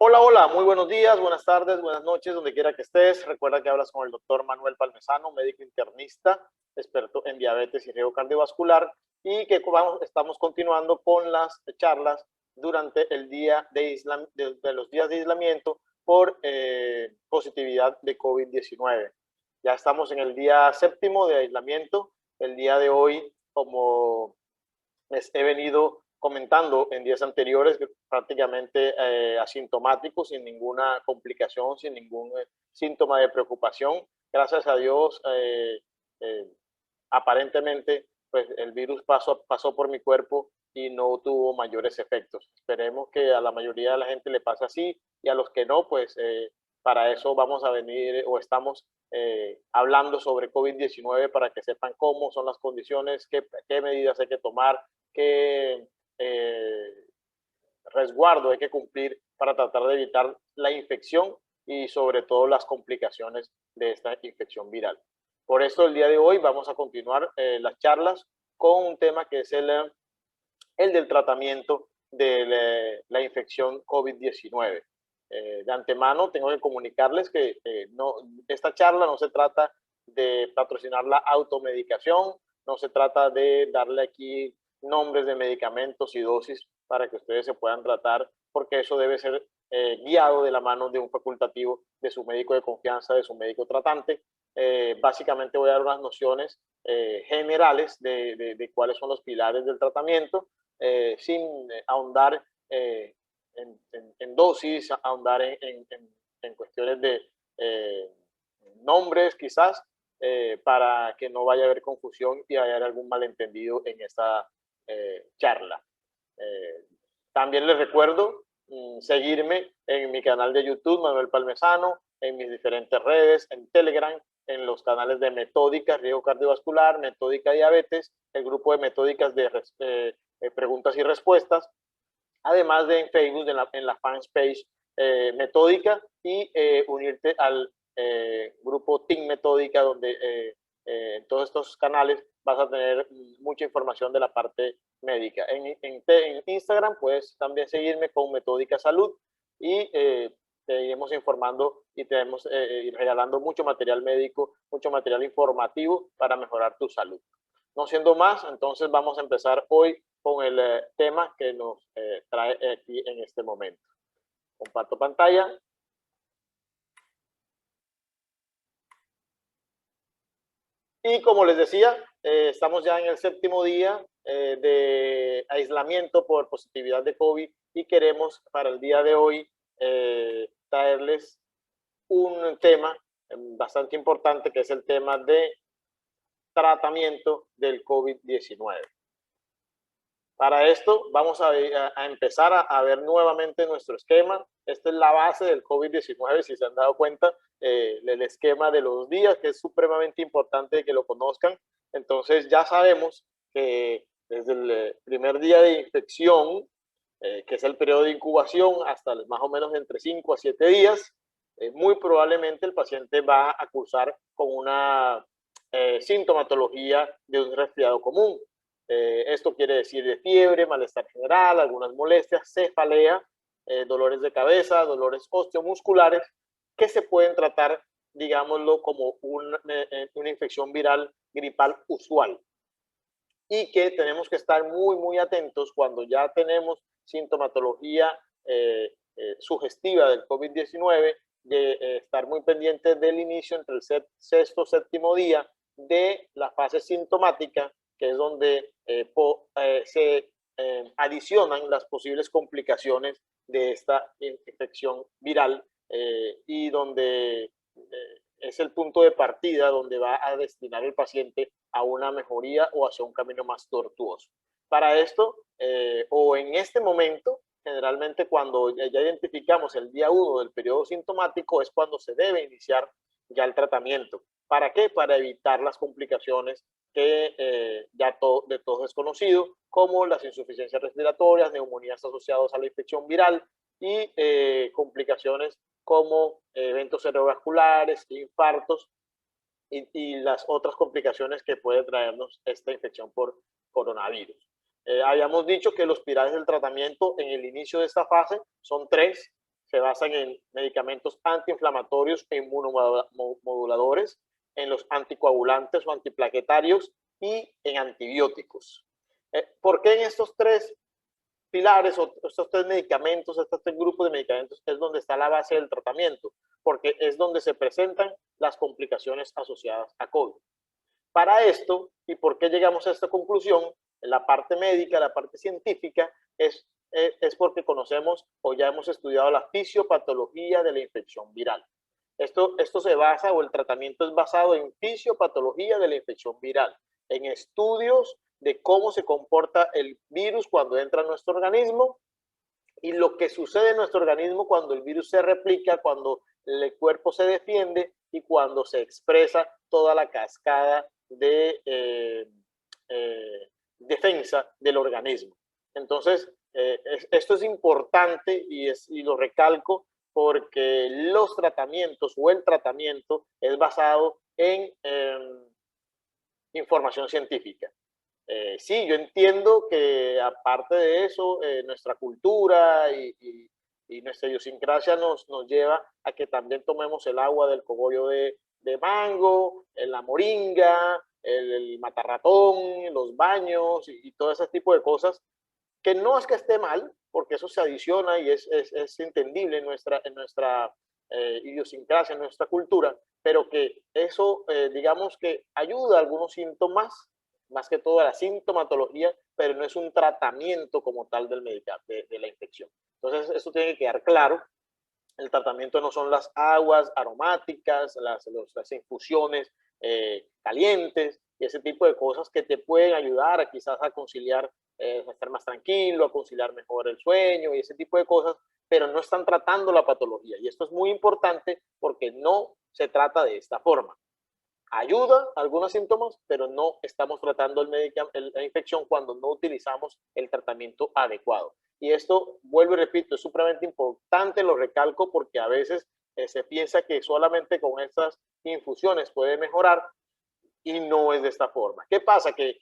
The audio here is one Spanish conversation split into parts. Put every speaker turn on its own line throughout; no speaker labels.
Hola, hola, muy buenos días, buenas tardes, buenas noches, donde quiera que estés. Recuerda que hablas con el doctor Manuel Palmesano, médico internista, experto en diabetes y riesgo cardiovascular, y que estamos continuando con las charlas durante el día de los días de aislamiento por positividad de COVID-19. Ya estamos en el día séptimo de aislamiento. El día de hoy, como les he venido comentando en días anteriores, prácticamente asintomático, sin ninguna complicación, sin ningún síntoma de preocupación. Gracias a Dios, eh, aparentemente, pues el virus pasó por mi cuerpo y no tuvo mayores efectos. Esperemos que a la mayoría de la gente le pase así, y a los que no, pues para eso vamos a venir o estamos hablando sobre COVID-19 para que sepan cómo son las condiciones, qué medidas hay que tomar, qué resguardo hay que cumplir para tratar de evitar la infección y sobre todo las complicaciones de esta infección viral. Por eso el día de hoy vamos a continuar las charlas con un tema que es el del tratamiento de la infección COVID-19. De antemano tengo que comunicarles que esta charla no se trata de patrocinar la automedicación, no se trata de darle aquí nombres de medicamentos y dosis para que ustedes se puedan tratar, porque eso debe ser guiado de la mano de un facultativo, de su médico de confianza, de su médico tratante. Básicamente voy a dar unas nociones generales de cuáles son los pilares del tratamiento, sin ahondar en dosis, ahondar en cuestiones de nombres quizás, para que no vaya a haber confusión y haya algún malentendido en esta charla. Eh, También les recuerdo seguirme en mi canal de YouTube, Manuel Palmesano, en mis diferentes redes, en Telegram, en los canales de Metódica, Riesgo Cardiovascular, Metódica Diabetes, el grupo de Metódicas de preguntas y respuestas, además de en Facebook, en la fanpage Metódica, y unirte al grupo Team Metódica, donde en todos estos canales vas a tener mucha información de la parte médica. En Instagram puedes también seguirme con Metódica Salud, y te iremos informando y te iremos regalando mucho material médico, mucho material informativo para mejorar tu salud. No siendo más, entonces vamos a empezar hoy con el tema que nos trae aquí en este momento. Comparto pantalla. Y como les decía, estamos ya en el séptimo día de aislamiento por positividad de COVID, y queremos para el día de hoy traerles un tema bastante importante, que es el tema de tratamiento del COVID-19. Para esto vamos a empezar a ver nuevamente nuestro esquema. Esta es la base del COVID-19, si se han dado cuenta, el esquema de los días, que es supremamente importante que lo conozcan. Entonces ya sabemos que desde el primer día de infección, que es el periodo de incubación, hasta más o menos entre 5 a 7 días, muy probablemente el paciente va a cursar con una sintomatología de un resfriado común. Esto quiere decir de fiebre, malestar general, algunas molestias, cefalea, dolores de cabeza, dolores osteomusculares, que se pueden tratar, digámoslo, como una infección viral gripal usual, y que tenemos que estar muy, muy atentos cuando ya tenemos sintomatología sugestiva del COVID-19, de estar muy pendientes del inicio entre el sexto, séptimo día de la fase sintomática, que es donde se adicionan las posibles complicaciones de esta infección viral, y donde es el punto de partida donde va a destinar el paciente a una mejoría o hacia un camino más tortuoso. Para esto, o en este momento, generalmente cuando ya identificamos el día 1 del periodo sintomático, es cuando se debe iniciar ya el tratamiento. ¿Para qué? Para evitar las complicaciones que ya de todos es conocido, como las insuficiencias respiratorias, neumonías asociadas a la infección viral, y complicaciones como eventos cerebrovasculares, infartos y las otras complicaciones que puede traernos esta infección por coronavirus. Habíamos dicho que los pilares del tratamiento en el inicio de esta fase son tres. se basan en medicamentos antiinflamatorios e inmunomoduladores, en los anticoagulantes o antiplaquetarios y en antibióticos. ¿Por qué en estos tres pilares o estos tres medicamentos, estos tres grupos de medicamentos es donde está la base del tratamiento? Porque es donde se presentan las complicaciones asociadas a COVID. Para esto, ¿y por qué llegamos a esta conclusión? La parte médica, la parte científica, es porque conocemos o ya hemos estudiado la fisiopatología de la infección viral. Esto se basa, o el tratamiento es basado en fisiopatología de la infección viral, en estudios de cómo se comporta el virus cuando entra a nuestro organismo y lo que sucede en nuestro organismo cuando el virus se replica, cuando el cuerpo se defiende y cuando se expresa toda la cascada de defensa del organismo. Entonces, esto es importante y lo recalco porque los tratamientos o el tratamiento es basado en información científica. Sí, yo entiendo que aparte de eso, nuestra cultura y nuestra idiosincrasia nos lleva a que también tomemos el agua del cogollo de mango, la moringa, el matarratón, los baños y todo ese tipo de cosas, que no es que esté mal, porque eso se adiciona y es entendible en nuestra idiosincrasia, en nuestra cultura, pero que eso, digamos que ayuda a algunos síntomas, más que todo a la sintomatología, pero no es un tratamiento como tal del de la infección. Entonces, eso tiene que quedar claro. El tratamiento no son las aguas aromáticas, las infusiones calientes y ese tipo de cosas que te pueden ayudar a quizás a conciliar, a estar más tranquilo, a conciliar mejor el sueño y ese tipo de cosas, pero no están tratando la patología. Y esto es muy importante porque no se trata de esta forma. Ayuda a algunos síntomas, pero no estamos tratando la infección cuando no utilizamos el tratamiento adecuado. Y esto, vuelvo y repito, es supremamente importante, lo recalco, porque a veces se piensa que solamente con estas infusiones puede mejorar y no es de esta forma. ¿Qué pasa? Que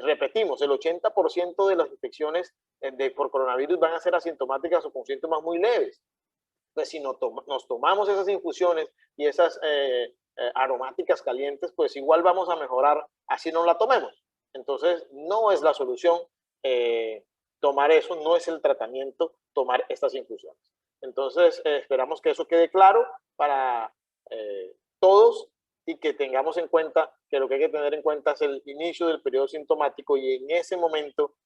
repetimos, el 80% de las infecciones por coronavirus van a ser asintomáticas o con síntomas muy leves. Entonces, si nos tomamos esas infusiones y esas aromáticas calientes, pues igual vamos a mejorar así no la tomemos. Entonces, no es la solución tomar eso, no es el tratamiento tomar estas infusiones. Entonces, esperamos que eso quede claro para todos y que tengamos en cuenta que lo que hay que tener en cuenta es el inicio del periodo sintomático y en ese momento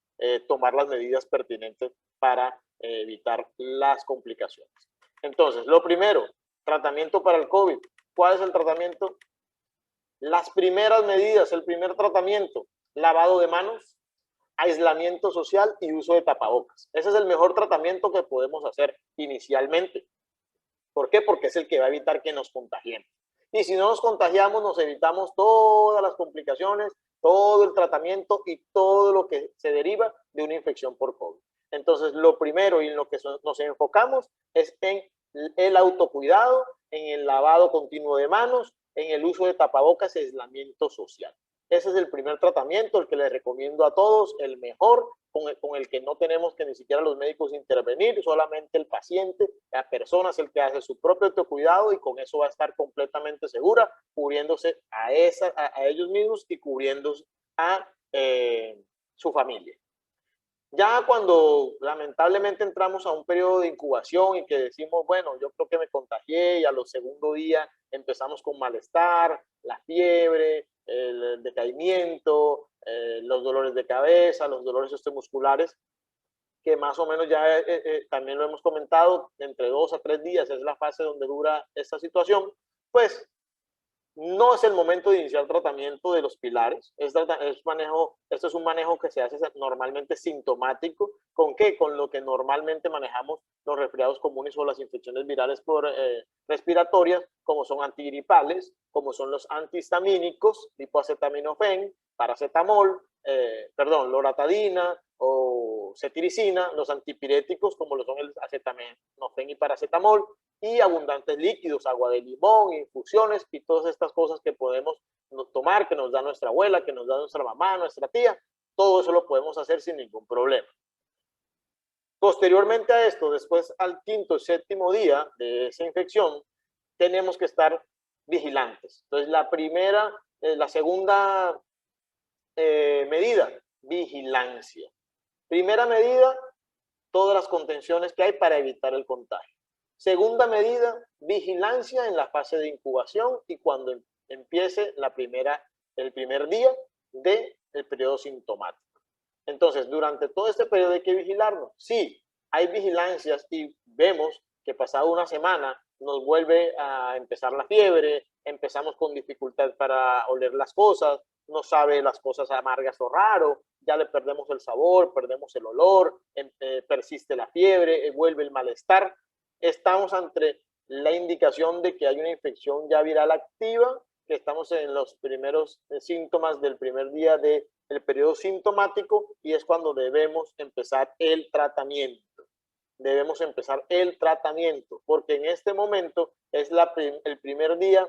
tomar las medidas pertinentes para evitar las complicaciones. Entonces, lo primero, tratamiento para el COVID. ¿Cuál es el tratamiento? Las primeras medidas, el primer tratamiento, lavado de manos, aislamiento social y uso de tapabocas. Ese es el mejor tratamiento que podemos hacer inicialmente. ¿Por qué? Porque es el que va a evitar que nos contagiemos. Y si no nos contagiamos, nos evitamos todas las complicaciones, todo el tratamiento y todo lo que se deriva de una infección por COVID. Entonces, lo primero y en lo que nos enfocamos es en el autocuidado, en el lavado continuo de manos, en el uso de tapabocas y aislamiento social. Ese es el primer tratamiento, el que les recomiendo a todos, el mejor, con el que no tenemos que ni siquiera los médicos intervenir, solamente el paciente, la persona es el que hace su propio autocuidado y con eso va a estar completamente segura, cubriéndose a ellos mismos y cubriéndose a su familia. Ya cuando lamentablemente entramos a un periodo de incubación y que decimos, bueno, yo creo que me contagié y a los segundo día empezamos con malestar, la fiebre, el decaimiento, los dolores de cabeza, los dolores osteomusculares, que más o menos ya también lo hemos comentado, entre 2 a 3 días es la fase donde dura esta situación, pues no es el momento de iniciar tratamiento de los pilares. Este es un manejo que se hace normalmente sintomático. ¿Con qué? Con lo que normalmente manejamos los resfriados comunes o las infecciones virales respiratorias, como son antigripales, como son los antihistamínicos, tipo acetaminofén, paracetamol, loratadina o cetiricina, los antipiréticos, como lo son el acetaminofén y paracetamol, y abundantes líquidos, agua de limón, infusiones y todas estas cosas que podemos tomar, que nos da nuestra abuela, que nos da nuestra mamá, nuestra tía, todo eso lo podemos hacer sin ningún problema. Posteriormente a esto, después al quinto o séptimo día de esa infección, tenemos que estar vigilantes. Entonces, la segunda medida, vigilancia. Primera medida, todas las contenciones que hay para evitar el contagio. Segunda medida, vigilancia en la fase de incubación y cuando empiece el primer día del periodo sintomático. Entonces, durante todo este periodo hay que vigilarnos. Sí, hay vigilancias y vemos que pasada una semana nos vuelve a empezar la fiebre, empezamos con dificultad para oler las cosas, no sabe las cosas amargas o raro, ya le perdemos el sabor, perdemos el olor, persiste la fiebre, vuelve el malestar. Estamos ante la indicación de que hay una infección ya viral activa, que estamos en los primeros síntomas del primer día del periodo sintomático y es cuando debemos empezar el tratamiento. Debemos empezar el tratamiento, porque en este momento es el primer día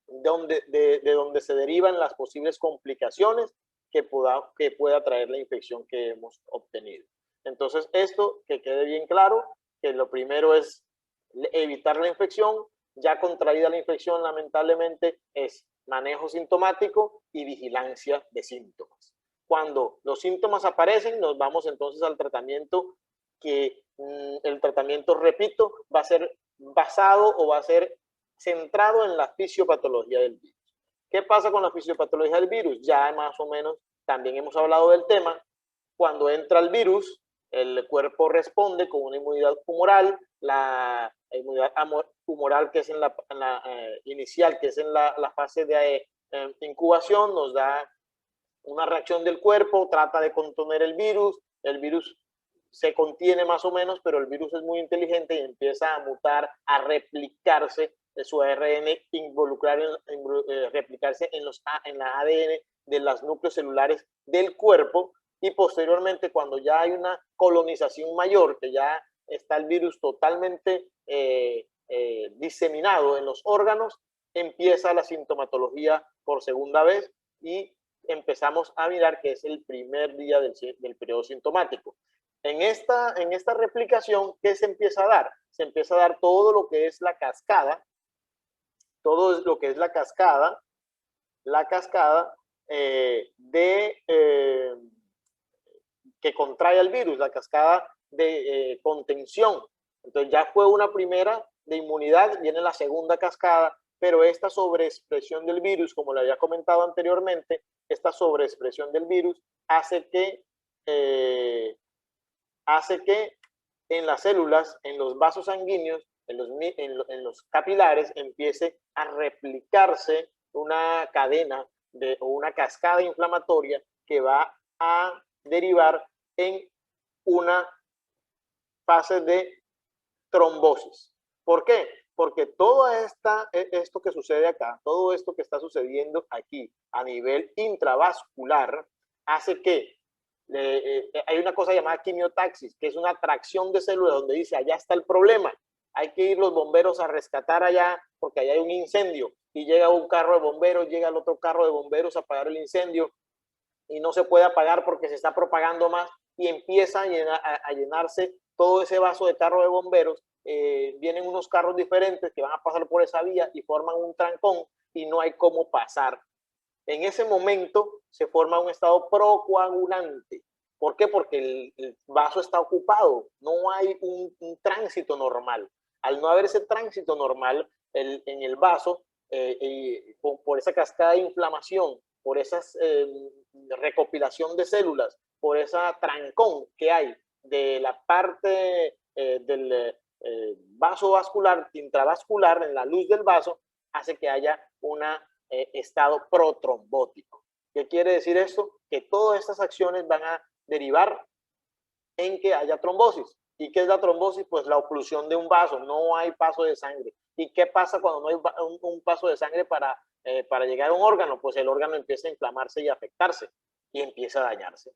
de donde se derivan las posibles complicaciones que pueda traer la infección que hemos obtenido. Entonces, esto que quede bien claro, que lo primero es evitar la infección, ya contraída la infección, lamentablemente, es manejo sintomático y vigilancia de síntomas. Cuando los síntomas aparecen, nos vamos entonces al tratamiento que el tratamiento, repito, va a ser basado o va a ser centrado en la fisiopatología del virus. ¿Qué pasa con la fisiopatología del virus? Ya más o menos también hemos hablado del tema. Cuando entra el virus, el cuerpo responde con una inmunidad humoral, la inmunidad humoral que es en la inicial, que es en la fase de incubación, nos da una reacción del cuerpo, trata de contener el virus se contiene más o menos, pero el virus es muy inteligente y empieza a mutar, a replicarse, su ARN replicarse en la ADN de los núcleos celulares del cuerpo y posteriormente cuando ya hay una colonización mayor, que ya está el virus totalmente diseminado en los órganos, empieza la sintomatología por segunda vez y empezamos a mirar que es el primer día del periodo sintomático. En esta replicación, ¿qué se empieza a dar? Se empieza a dar todo lo que es la cascada, que contrae el virus, la cascada de contención. Entonces ya fue una primera de inmunidad, viene la segunda cascada, pero esta sobreexpresión del virus, como le había comentado anteriormente, esta sobreexpresión del virus hace que en las células, en los vasos sanguíneos, en los capilares, empiece a replicarse una cadena o una cascada inflamatoria que va a derivar en una fase de trombosis. ¿Por qué? Porque todo esto que sucede acá, todo esto que está sucediendo aquí a nivel intravascular, hace que hay una cosa llamada quimiotaxis, que es una atracción de células donde dice, allá está el problema, hay que ir los bomberos a rescatar allá porque allá hay un incendio y llega un carro de bomberos, llega el otro carro de bomberos a apagar el incendio y no se puede apagar porque se está propagando más y empieza a llenarse todo ese vaso de carro de bomberos. Vienen unos carros diferentes que van a pasar por esa vía y forman un trancón y no hay cómo pasar. En ese momento se forma un estado procoagulante. ¿Por qué? Porque el vaso está ocupado, no hay un tránsito normal. Al no haber ese tránsito normal en el vaso, por esa cascada de inflamación, por esa recopilación de células, por esa trancón que hay de la parte del vaso vascular, intravascular, en la luz del vaso, hace que haya un estado protrombótico. ¿Qué quiere decir esto? Que todas estas acciones van a derivar en que haya trombosis. ¿Y qué es la trombosis? Pues la oclusión de un vaso, no hay paso de sangre. ¿Y qué pasa cuando no hay un paso de sangre para llegar a un órgano? Pues el órgano empieza a inflamarse y a afectarse y empieza a dañarse.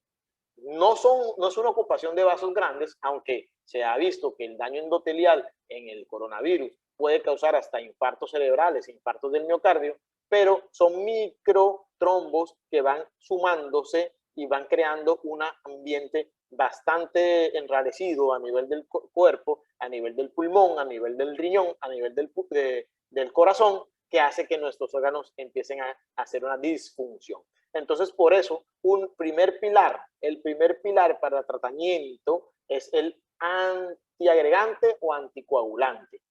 No es una ocupación de vasos grandes, aunque se ha visto que el daño endotelial en el coronavirus puede causar hasta infartos cerebrales, infartos del miocardio, pero son microtrombos que van sumándose y van creando un ambiente bastante enrarecido a nivel del cuerpo, a nivel del pulmón, a nivel del riñón, a nivel del corazón, que hace que nuestros órganos empiecen a hacer una disfunción. Entonces, por eso, el primer pilar para el tratamiento es el antiagregante o anticoagulante.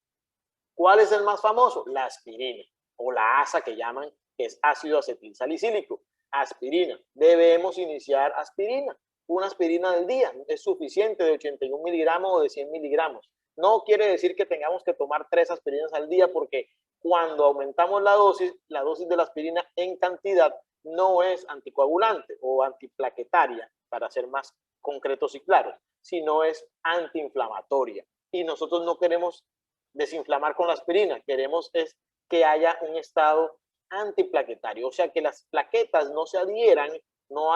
¿Cuál es el más famoso? La aspirina o la ASA que llaman, que es ácido acetil salicílico. Aspirina. Debemos iniciar aspirina. Una aspirina al día es suficiente, de 81 miligramos o de 100 miligramos. No quiere decir que tengamos que tomar 3 aspirinas al día, porque cuando aumentamos la dosis de la aspirina en cantidad no es anticoagulante o antiplaquetaria, para ser más concretos y claros, sino es antiinflamatoria. Y nosotros no queremos desinflamar con la aspirina, queremos es que haya un estado antiplaquetario, o sea, que las plaquetas no se adhieran, no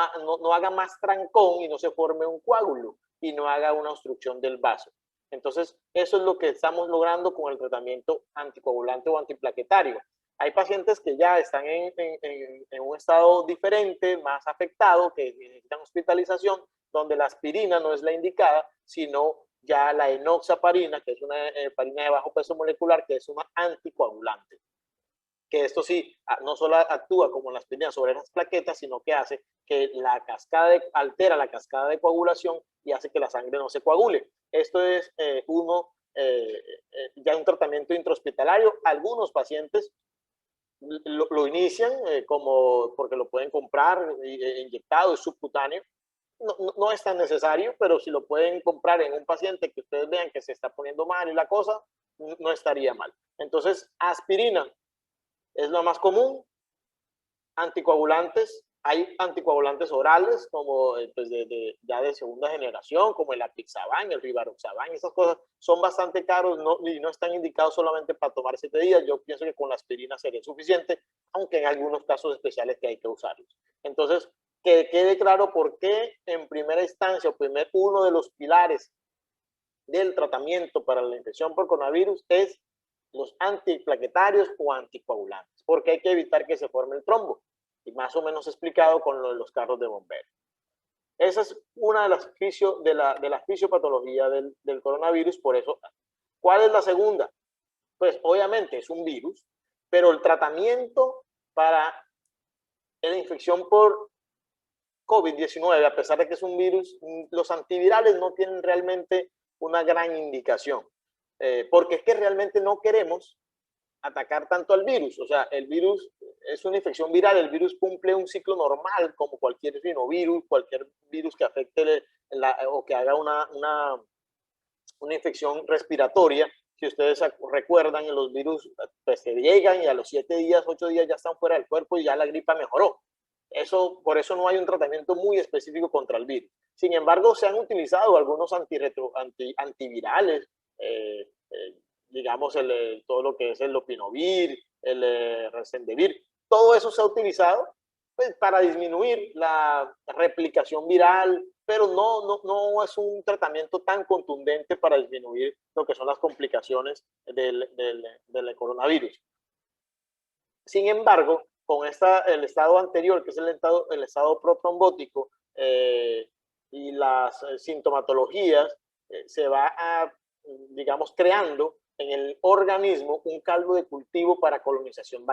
haga más trancón y no se forme un coágulo y no haga una obstrucción del vaso. Entonces, eso es lo que estamos logrando con el tratamiento anticoagulante o antiplaquetario. Hay pacientes que ya están en un estado diferente, más afectado, que necesitan hospitalización, donde la aspirina no es la indicada, sino ya la enoxaparina, que es una heparina de bajo peso molecular, que es una anticoagulante. Que esto sí, no solo actúa como la aspirina sobre las plaquetas, sino que hace que altera la cascada de coagulación y hace que la sangre no se coagule. Esto es ya un tratamiento intrahospitalario. Algunos pacientes lo inician porque lo pueden comprar inyectado, es subcutáneo. No es tan necesario, pero si lo pueden comprar en un paciente que ustedes vean que se está poniendo mal y la cosa, no estaría mal. Entonces, aspirina es lo más común. Anticoagulantes, hay anticoagulantes orales como pues ya de segunda generación, como el apixaban, el rivaroxaban. Esas cosas son bastante caros y no están indicados solamente para tomar 7 días. Yo pienso que con la aspirina sería suficiente, aunque en algunos casos especiales que hay que usarlos. Entonces, que quede claro por qué en primera instancia, uno de los pilares del tratamiento para la infección por coronavirus es los antiplaquetarios o anticoagulantes, porque hay que evitar que se forme el trombo, y más o menos explicado con lo de los carros de bomberos. Esa es una de las fisiopatología del coronavirus. Por eso, ¿cuál es la segunda? Pues obviamente es un virus, pero el tratamiento para la infección por COVID-19, a pesar de que es un virus, los antivirales no tienen realmente una gran indicación, porque es que realmente no queremos atacar tanto al virus. O sea, el virus es una infección viral, el virus cumple un ciclo normal como cualquier rinovirus, cualquier virus que afecte o que haga una infección respiratoria. Si ustedes recuerdan, los virus pues, se llegan y a los 7 días, 8 días ya están fuera del cuerpo y ya la gripa mejoró. Por eso no hay un tratamiento muy específico contra el virus. Sin embargo, se han utilizado algunos antivirales, digamos todo lo que es el lopinovir, el resendevir. Todo eso se ha utilizado pues, para disminuir la replicación viral, pero no es un tratamiento tan contundente para disminuir lo que son las complicaciones del coronavirus. Sin embargo, con el estado anterior, que es el estado protrombótico, y las sintomatologías, se va digamos, creando en el organismo un caldo de cultivo para colonización